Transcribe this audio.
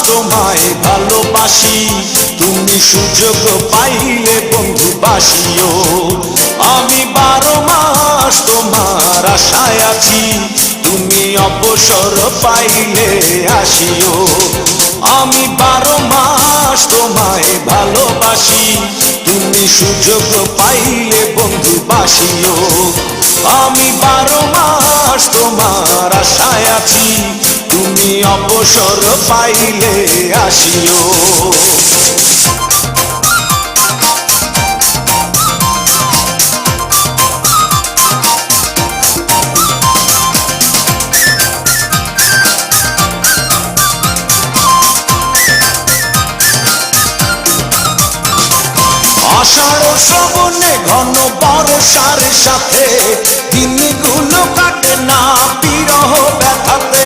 তোমায় ভালোবাসি, তুমি সুযোগ পাইলে বন্ধু বাসিও। আমি 12 মাস তোমার আশায় আছি, তুমি অবসর পাইলে আসিও। আমি 12 মাস তোমায় ভালোবাসি, তুমি সুযোগ পাইলে বন্ধু বাসিও। আমি 12 মাস তোমার আশায় আছি, তুমি অবসর পাইলে আসিও। আষাঢ় শ্রাবণে ঘন বর্ষার সাথে দিনগুলো কাটে না বিরহ ব্যথাতে।